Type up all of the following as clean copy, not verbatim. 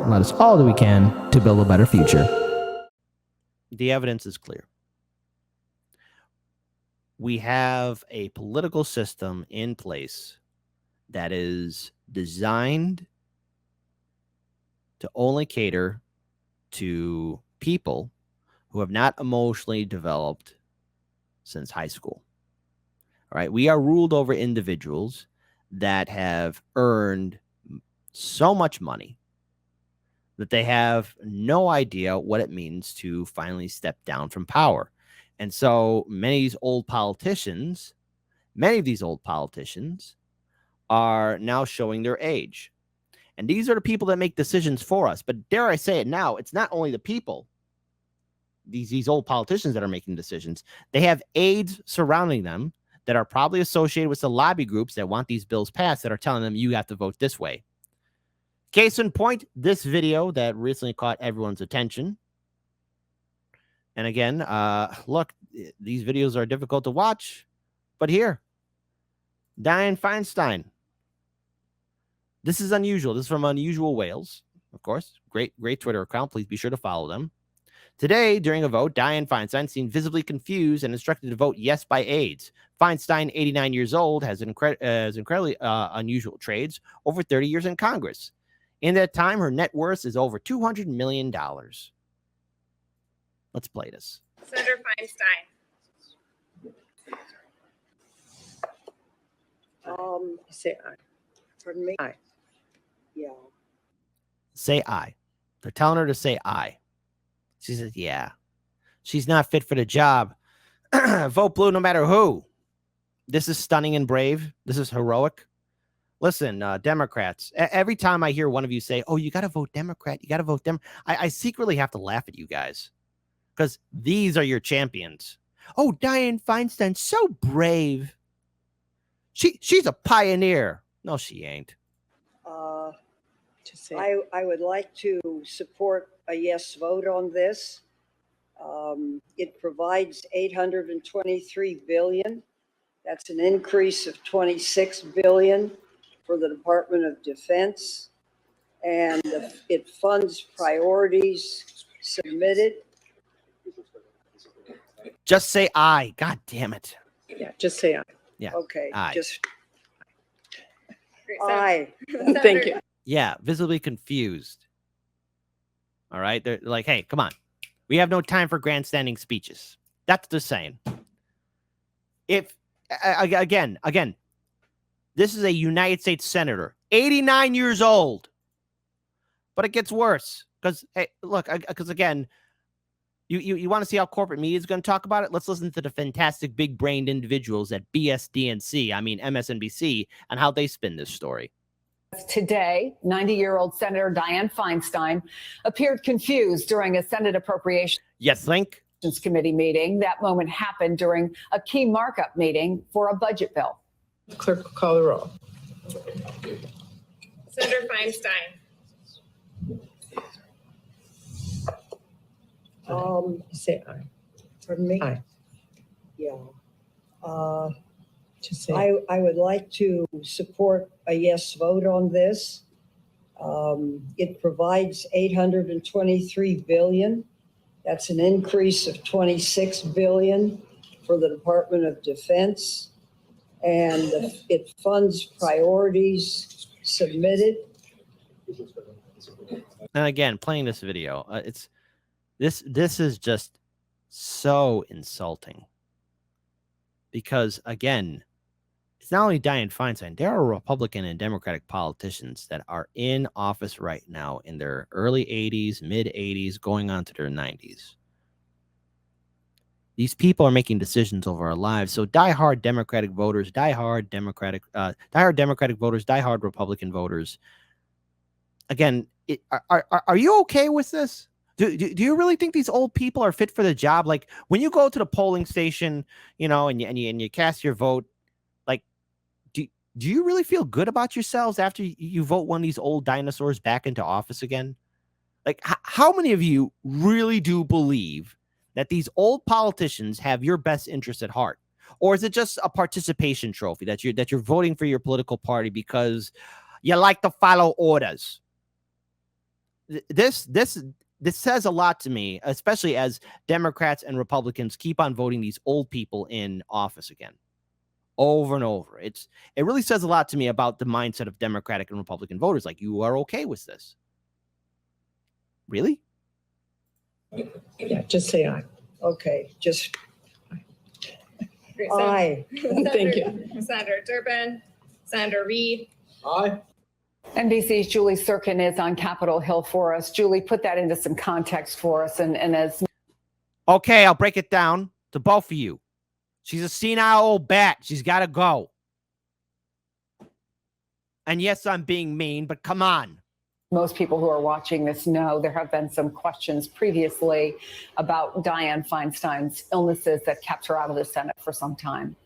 and let us all do we can to build a better future. The evidence is clear. We have a political system in place that is designed to only cater to people who have not emotionally developed since high school. All right. We are ruled over individuals that have earned so much money that they have no idea what it means to finally step down from power. And so many of these old politicians are now showing their age. And these are the people that make decisions for us. But dare I say it now, it's not only the people, these old politicians that are making decisions. They have aides surrounding them that are probably associated with the lobby groups that want these bills passed that are telling them you have to vote this way. Case in point, this video that recently caught everyone's attention. And again, look, these videos are difficult to watch, but here, Dianne Feinstein. This is unusual. This is from Unusual Wales, of course. Great Twitter account. Please be sure to follow them. Today, during a vote, Dianne Feinstein seemed visibly confused and instructed to vote yes by aides. Feinstein, 89 years old, has incredibly unusual trades, over 30 years in Congress. In that time, her net worth is over $200 million. Let's play this. Senator Feinstein. Say aye. Pardon me? Aye. Yeah. Say aye. They're telling her to say aye. She says, yeah. She's not fit for the job. Vote blue no matter who. This is stunning and brave. This is heroic. Listen, Democrats, every time I hear one of you say, oh, you got to vote Democrat, you got to vote Democrat, I secretly have to laugh at you guys because these are your champions. Oh, Dianne Feinstein, so brave. She's a pioneer. No, she ain't. I would like to support a yes vote on this. It provides $823 billion. That's an increase of $26 billion for the Department of Defense. And it funds priorities submitted. Just say aye. God damn it. Yeah, just say aye. Yeah. Okay. Aye. Just Great. aye. Thank you. Yeah, visibly confused. All right. They're like, hey, come on. We have no time for grandstanding speeches. That's what they're saying. If, again, this is a United States senator, 89 years old. But it gets worse. Because, hey, look, because again, you want to see how corporate media is going to talk about it? Let's listen to the fantastic big-brained individuals at MSNBC, and how they spin this story. Today, 90-year-old Senator Dianne Feinstein appeared confused during a Senate Appropriations Committee meeting. That moment happened during a key markup meeting for a budget bill. Clerk will call the roll. Senator Feinstein. Say aye. Pardon me? Aye. Yeah. Just say aye. I would like to support a yes vote on this. It provides $823 billion. That's an increase of $26 billion for the Department of Defense. And it funds priorities submitted. And again, playing this video, this is just so insulting. Because again, it's not only Dianne Feinstein, there are Republican and Democratic politicians that are in office right now in their early 80s, mid 80s, going on to their 90s. These people are making decisions over our lives. So diehard Democratic voters, diehard Democratic voters, diehard Republican voters. Again, are you okay with this? Do you really think these old people are fit for the job? Like when you go to the polling station, you know, and you cast your vote, like, do you really feel good about yourselves after you vote one of these old dinosaurs back into office again? Like, how many of you really do believe that these old politicians have your best interest at heart? Or is it just a participation trophy that you're voting for your political party because you like to follow orders? this says a lot to me, especially as Democrats and Republicans keep on voting these old people in office again, over and over. It really says a lot to me about the mindset of Democratic and Republican voters. Like, you are okay with this? Really? Yeah, just say aye. Okay, just Great. aye. Thank you. Senator Durbin, Senator Reed. Aye. NBC's Julie Sirkin is on Capitol Hill for us. Julie, put that into some context for us. And as Okay, I'll break it down to both of you. She's a senile old bat. She's got to go. And yes, I'm being mean, but come on. most people who are watching this know, there have been some questions previously about Dianne Feinstein's illnesses that kept her out of the Senate for some time.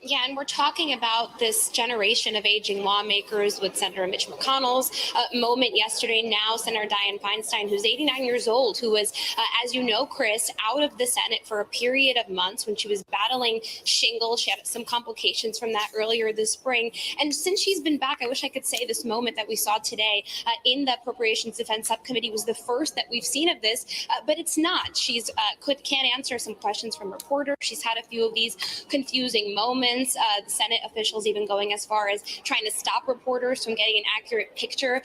Yeah, and we're talking about this generation of aging lawmakers with Senator Mitch McConnell's moment yesterday. Now, Senator Dianne Feinstein, who's 89 years old, who was, as you know, Chris, out of the Senate for a period of months when she was battling shingles. She had some complications from that earlier this spring. And since she's been back, I wish I could say this moment that we saw today in the Appropriations Defense Subcommittee was the first that we've seen of this, but it's not. She's can't answer some questions from reporters. She's had a few of these confusing moments. The Senate officials even going as far as trying to stop reporters from getting an accurate picture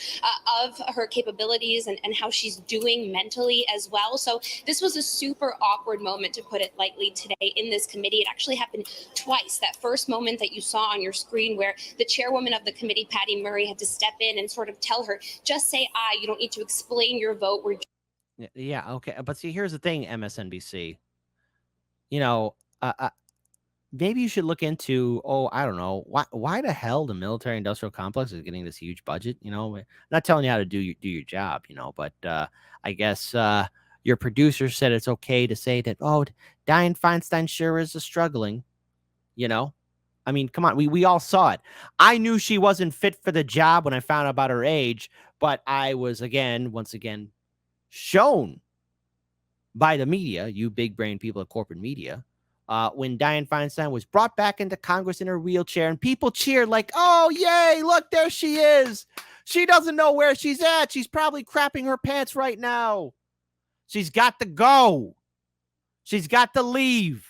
of her capabilities and how she's doing mentally as well. So this was a super awkward moment, to put it lightly, today in this committee. It actually happened twice. That first moment that you saw on your screen where the chairwoman of the committee, Patty Murray, had to step in and sort of tell her, just say aye. You don't need to explain your vote. Yeah, okay. But see, here's the thing, MSNBC. You know, maybe you should look into, I don't know, why the hell the military industrial complex is getting this huge budget. You know, I'm not telling you how to do your job, you know, but I guess your producer said it's okay to say that, Dianne Feinstein sure is struggling, you know. I mean, come on, we all saw it. I knew she wasn't fit for the job when I found out about her age, but I was once again shown by the media, you big brain people at corporate media, when Dianne Feinstein was brought back into Congress in her wheelchair, and people cheered like, oh, yay, look, there she is. She doesn't know where she's at. She's probably crapping her pants right now. She's got to go. She's got to leave.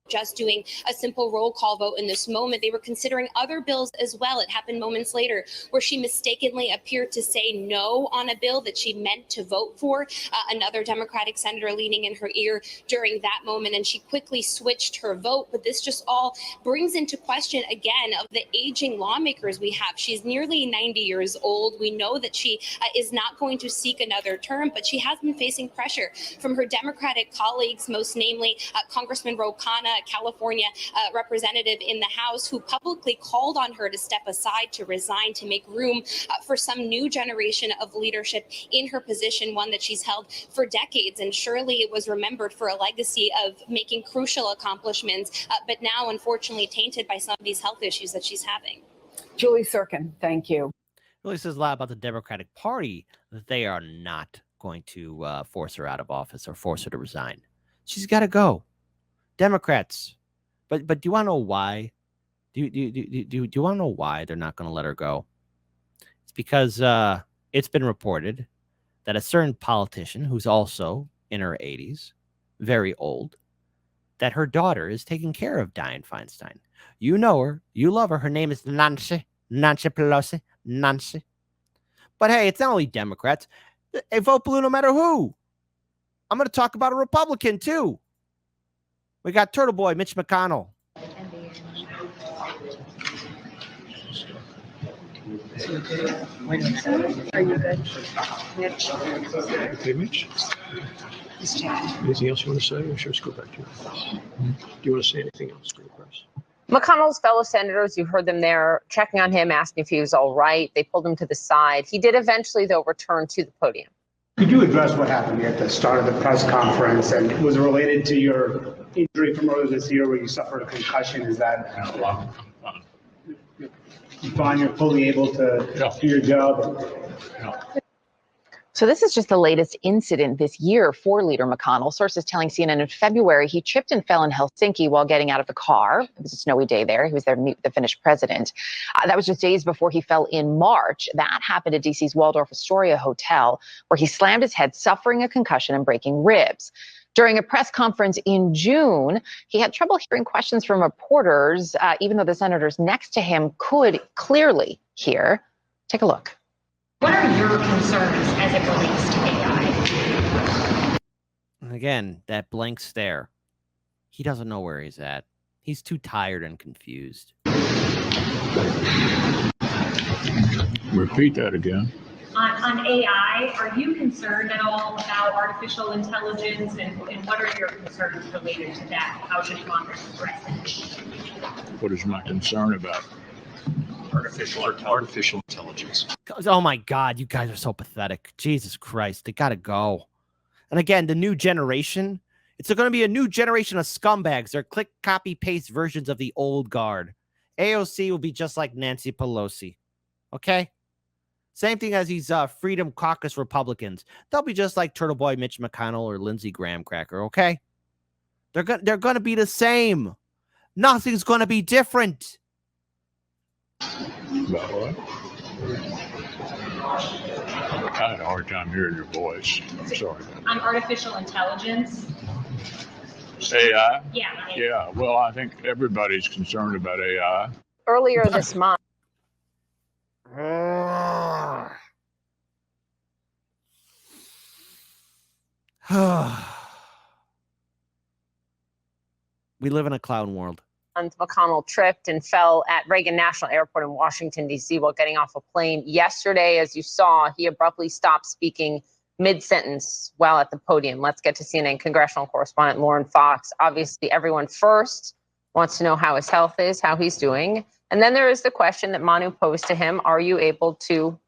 Just doing a simple roll call vote in this moment. They were considering other bills as well. It happened moments later where she mistakenly appeared to say no on a bill that she meant to vote for. Another Democratic senator leaning in her ear during that moment, and she quickly switched her vote. But this just all brings into question again of the aging lawmakers we have. She's nearly 90 years old. We know that she is not going to seek another term, but she has been facing pressure from her Democratic colleagues, most namely Congressman Ro Khanna, California representative in the House, who publicly called on her to step aside, to resign, to make room for some new generation of leadership in her position, one that she's held for decades. And surely it was remembered for a legacy of making crucial accomplishments, but now unfortunately tainted by some of these health issues that she's having. Julie Sirkin, thank you. It really says a lot about the Democratic Party that they are not going to force her out of office or force her to resign. She's got to go. Democrats, but do you want to know why? Do you want to know why they're not going to let her go? It's because it's been reported that a certain politician who's also in her 80s, very old, that her daughter is taking care of Dianne Feinstein. You know her, you love her. Her name is Nancy Pelosi. Nancy. But hey, it's not only Democrats. They vote blue no matter who. I'm going to talk about a Republican too. We got Turtle Boy, Mitch McConnell. Are you good? Mitch? Hey, Mitch. Anything else you want to say? Or should I just go back to you? Do you want to say anything else to the press? McConnell's fellow senators, you heard them there checking on him, asking if he was all right. They pulled him to the side. He did eventually, though, return to the podium. Could you address what happened at the start of the press conference, and was it related to your injury from earlier this year where you suffered a concussion? Is that you find you're fully able to do your job? So this is just the latest incident this year for Leader McConnell. Sources telling CNN in February he tripped and fell in Helsinki while getting out of the car. It was a snowy day there. He was there to meet with the Finnish president. That was just days before he fell in March. That happened at D.C.'s Waldorf Astoria Hotel, where he slammed his head, suffering a concussion and breaking ribs. During a press conference in June, he had trouble hearing questions from reporters, even though the senators next to him could clearly hear. Take a look. What are your concerns as it relates to AI? Again, that blank stare. He doesn't know where he's at. He's too tired and confused. Repeat that again. On AI, are you concerned at all about artificial intelligence, and what are your concerns related to that? How should Congress address it? What is my concern about? Artificial intelligence. Oh my God, you guys are so pathetic. Jesus Christ, they gotta go. And again, the new generation, it's going to be a new generation of scumbags. They're click, copy, paste versions of the old guard. AOC will be just like Nancy Pelosi. Okay? Same thing as these Freedom Caucus Republicans. They'll be just like Turtle Boy Mitch McConnell or Lindsey Graham Cracker, okay? They're going to be the same. Nothing's going to be different. About what? I had a hard time hearing your voice. I'm sorry. On artificial intelligence? AI? Yeah. Yeah, well, I think everybody's concerned about AI. Earlier this month. We live in a clown world. McConnell tripped and fell at Reagan National Airport in Washington, D.C. while getting off a plane. Yesterday, as you saw, he abruptly stopped speaking mid-sentence while at the podium. Let's get to CNN congressional correspondent Lauren Fox. Obviously, everyone first wants to know how his health is, how he's doing. And then there is the question that Manu posed to him, are you able to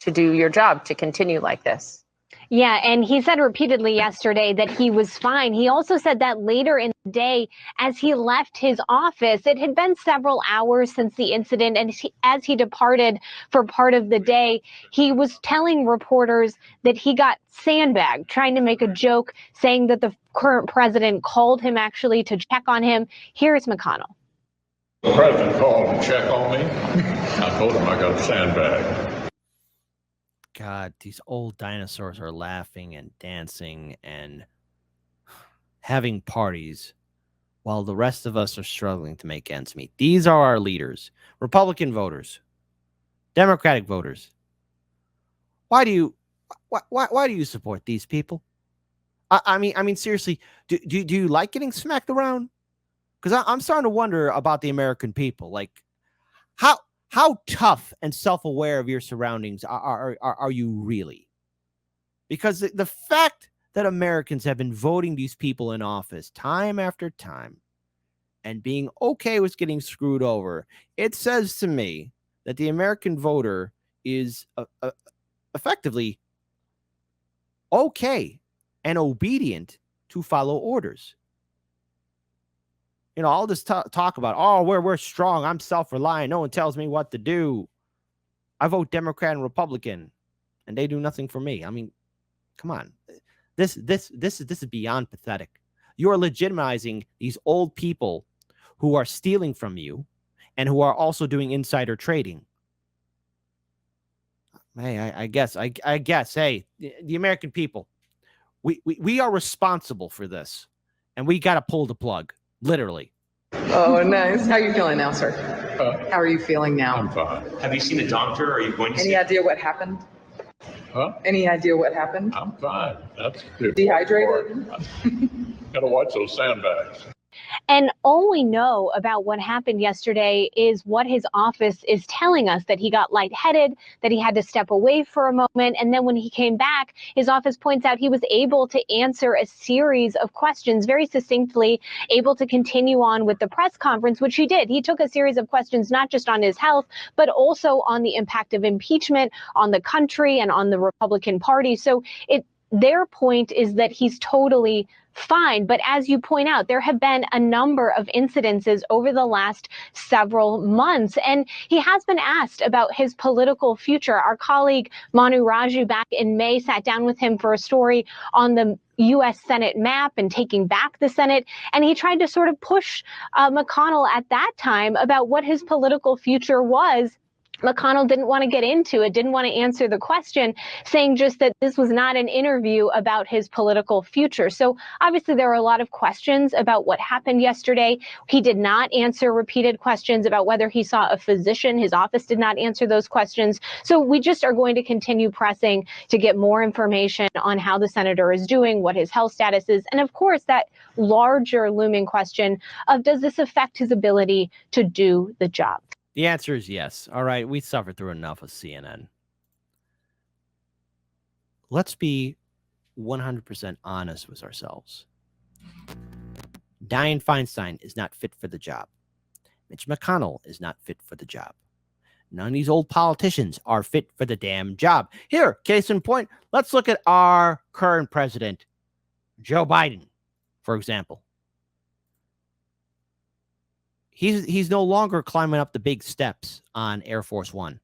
do your job, to continue like this? Yeah, and he said repeatedly yesterday that he was fine. He also said that later in the day, as he left his office, it had been several hours since the incident, and as he departed for part of the day, he was telling reporters that he got sandbagged, trying to make a joke, saying that the current president called him actually to check on him. Here's McConnell. The president called to check on me. I told him I got sandbagged. God, these old dinosaurs are laughing and dancing and having parties while the rest of us are struggling to make ends meet. These are our leaders, Republican voters, Democratic voters. Why do you support these people? I mean, seriously, do you like getting smacked around? Because I'm starting to wonder about the American people. Like, how tough and self-aware of your surroundings are you really? Because the fact that Americans have been voting these people in office time after time and being okay with getting screwed over, it says to me that the American voter is effectively okay and obedient to follow orders. You know, all this talk about, oh, we're strong. I'm self-reliant. No one tells me what to do. I vote Democrat and Republican, and they do nothing for me. I mean, come on. This is beyond pathetic. You are legitimizing these old people who are stealing from you and who are also doing insider trading. Hey, I guess, hey, the American people, we are responsible for this, and we got to pull the plug. Literally. Oh, nice. How are you feeling now, sir? How are you feeling now? I'm fine. Have you seen a doctor? Are you going to see? Any idea what happened? Huh? Any idea what happened? I'm fine. That's good. Dehydrated? Gotta watch those sandbags. And all we know about what happened yesterday is what his office is telling us, that he got lightheaded, that he had to step away for a moment. And then when he came back, his office points out he was able to answer a series of questions very succinctly, able to continue on with the press conference, which he did. He took a series of questions, not just on his health, but also on the impact of impeachment on the country and on the Republican Party. So their point is that he's totally fine. But as you point out, there have been a number of incidences over the last several months, and he has been asked about his political future. Our colleague Manu Raju back in May sat down with him for a story on the U.S. Senate map and taking back the Senate. And he tried to sort of push McConnell at that time about what his political future was. McConnell didn't want to get into it, didn't want to answer the question, saying just that this was not an interview about his political future. So obviously there were a lot of questions about what happened yesterday. He did not answer repeated questions about whether he saw a physician. His office did not answer those questions. So we just are going to continue pressing to get more information on how the senator is doing, what his health status is, and of course that larger looming question of does this affect his ability to do the job? The answer is yes. All right, we suffered through enough of CNN. Let's be 100% honest with ourselves. Dianne Feinstein is not fit for the job. Mitch McConnell is not fit for the job. None of these old politicians are fit for the damn job. Here, case in point, let's look at our current president, Joe Biden, for example. He's no longer climbing up the big steps on Air Force One.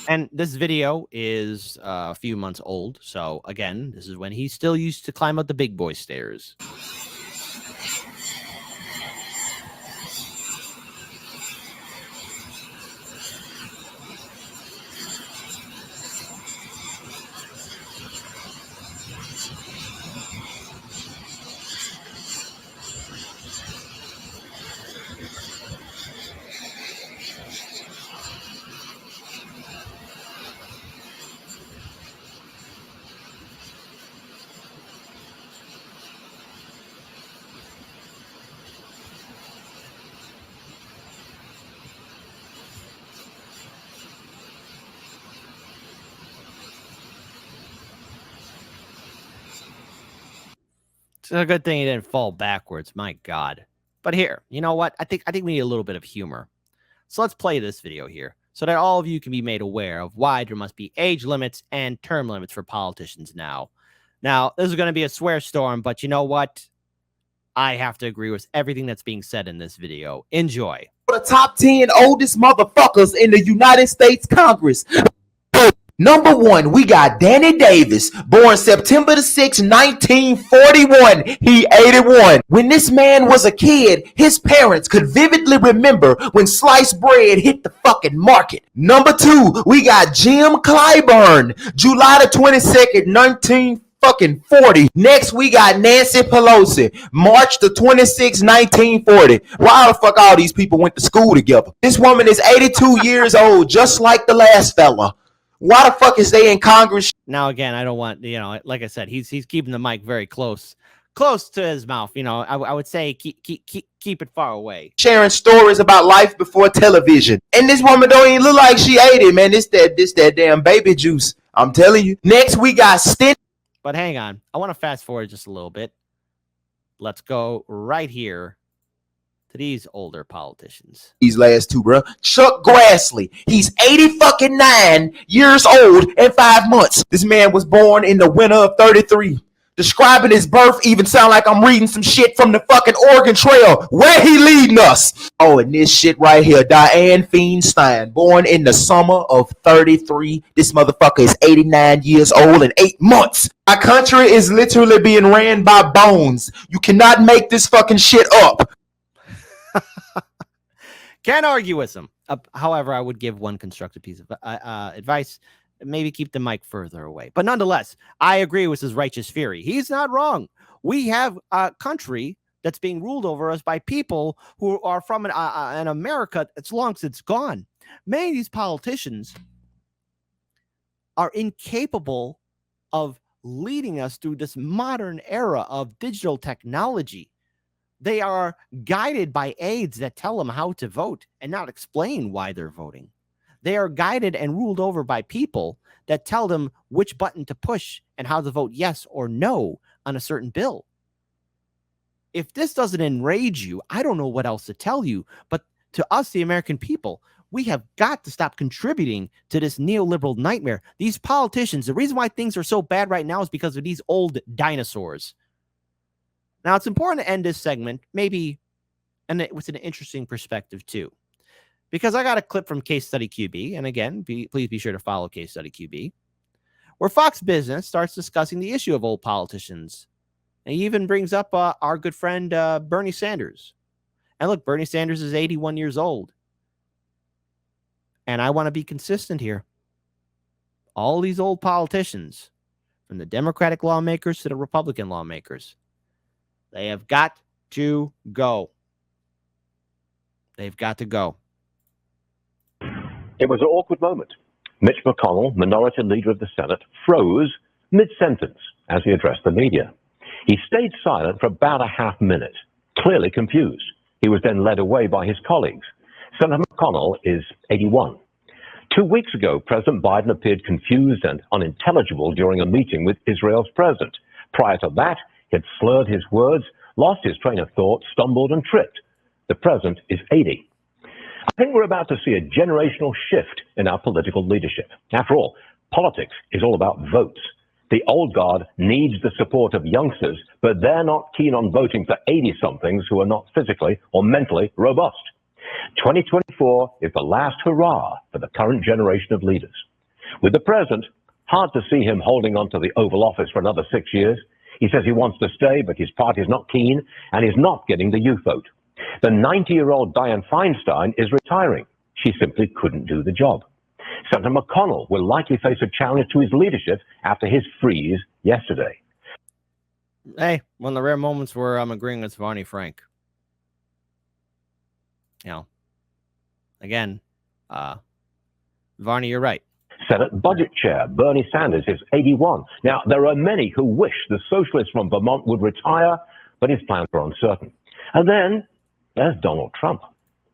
And this video is a few months old. So again, this is when he still used to climb up the big boy stairs. It's a good thing he didn't fall backwards. My God. But here, you know what? I think we need a little bit of humor. So let's play this video here so that all of you can be made aware of why there must be age limits and term limits for politicians now. Now, this is going to be a swear storm, but you know what? I have to agree with everything that's being said in this video. Enjoy. The top 10 oldest motherfuckers in the United States Congress. Number 1, we got Danny Davis, born September the 6th, 1941. He 81. When this man was a kid, his parents could vividly remember when sliced bread hit the fucking market. Number 2, we got Jim Clyburn, July the 22nd, 1940. Next, we got Nancy Pelosi, March the 26th, 1940. Why the fuck all these people went to school together? This woman is 82 years old, just like the last fella. Why the fuck is they in Congress? Now, again, I don't want, like I said, he's keeping the mic very close to his mouth. I would say keep it far away. Sharing stories about life before television. And this woman don't even look like she ate it, man. This that damn baby juice. I'm telling you. Next, we got Stint. But hang on. I want to fast forward just a little bit. Let's go right here to these older politicians. These last two, bro. Chuck Grassley. He's 89 years old and 5 months. This man was born in the winter of 33. Describing his birth even sound like I'm reading some shit from the fucking Oregon Trail. Where he leading us? Oh, and this shit right here. Dianne Feinstein, born in the summer of 33. This motherfucker is 89 years old and 8 months. Our country is literally being ran by bones. You cannot make this fucking shit up. Can't argue with him. However, I would give one constructive piece of advice. Maybe keep the mic further away. But nonetheless, I agree with his righteous fury. He's not wrong. We have a country that's being ruled over us by people who are from an America that's long since gone. Many of these politicians are incapable of leading us through this modern era of digital technology. They are guided by aides that tell them how to vote and not explain why they're voting. They are guided and ruled over by people that tell them which button to push and how to vote yes or no on a certain bill. If this doesn't enrage you, I don't know what else to tell you. But to us, the American people, We have got to stop contributing to this neoliberal nightmare. These politicians, the reason why things are so bad right now is because of these old dinosaurs. Now, it's important to end this segment, maybe, and with an interesting perspective, too. Because I got a clip from Case Study QB, and again, please be sure to follow Case Study QB, where Fox Business starts discussing the issue of old politicians. And he even brings up our good friend Bernie Sanders. And look, Bernie Sanders is 81 years old. And I want to be consistent here. All these old politicians, from the Democratic lawmakers to the Republican lawmakers, they have got to go. They've got to go. It was an awkward moment. Mitch McConnell, minority leader of the Senate, froze mid-sentence as he addressed the media. He stayed silent for about a half minute, clearly confused. He was then led away by his colleagues. Senator McConnell is 81. 2 weeks ago, President Biden appeared confused and unintelligible during a meeting with Israel's president. Prior to that, he had slurred his words, lost his train of thought, stumbled and tripped. The president is 80. I think we're about to see a generational shift in our political leadership. After all, politics is all about votes. The old guard needs the support of youngsters, but they're not keen on voting for 80-somethings who are not physically or mentally robust. 2024 is the last hurrah for the current generation of leaders. With the president, hard to see him holding on to the Oval Office for another 6 years. He says he wants to stay, but his party's not keen, and he's not getting the youth vote. The 90-year-old Dianne Feinstein is retiring. She simply couldn't do the job. Senator McConnell will likely face a challenge to his leadership after his freeze yesterday. Hey, one of the rare moments where I'm agreeing with Varney Frank. You know, again, Varney, you're right. Senate Budget Chair Bernie Sanders is 81. Now, there are many who wish the socialist from Vermont would retire, but his plans are uncertain. And then there's Donald Trump.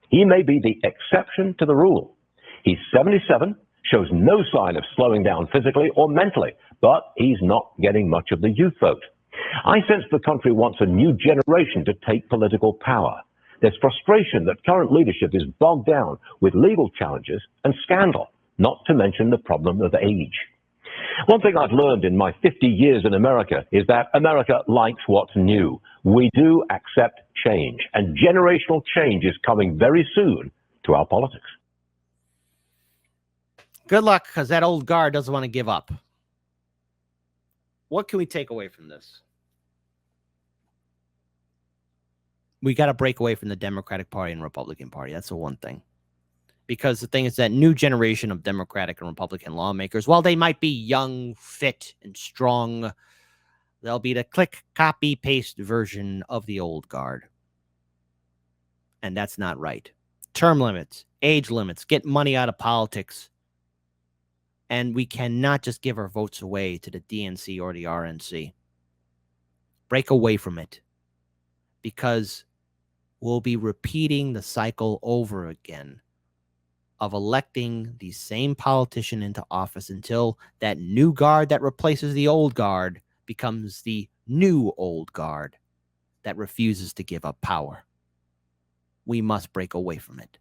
He may be the exception to the rule. He's 77, shows no sign of slowing down physically or mentally, but he's not getting much of the youth vote. I sense the country wants a new generation to take political power. There's frustration that current leadership is bogged down with legal challenges and scandal, not to mention the problem of age. One thing I've learned in my 50 years in America is that America likes what's new. We do accept change, and generational change is coming very soon to our politics. Good luck, because that old guard doesn't want to give up. What can we take away from this? We got to break away from the Democratic Party and Republican Party. That's the one thing. Because the thing is that new generation of Democratic and Republican lawmakers, while they might be young, fit, and strong, they'll be the click, copy, paste version of the old guard. And that's not right. Term limits, age limits, get money out of politics. And we cannot just give our votes away to the DNC or the RNC. Break away from it. Because we'll be repeating the cycle over again of electing the same politician into office until that new guard that replaces the old guard becomes the new old guard that refuses to give up power. We must break away from it.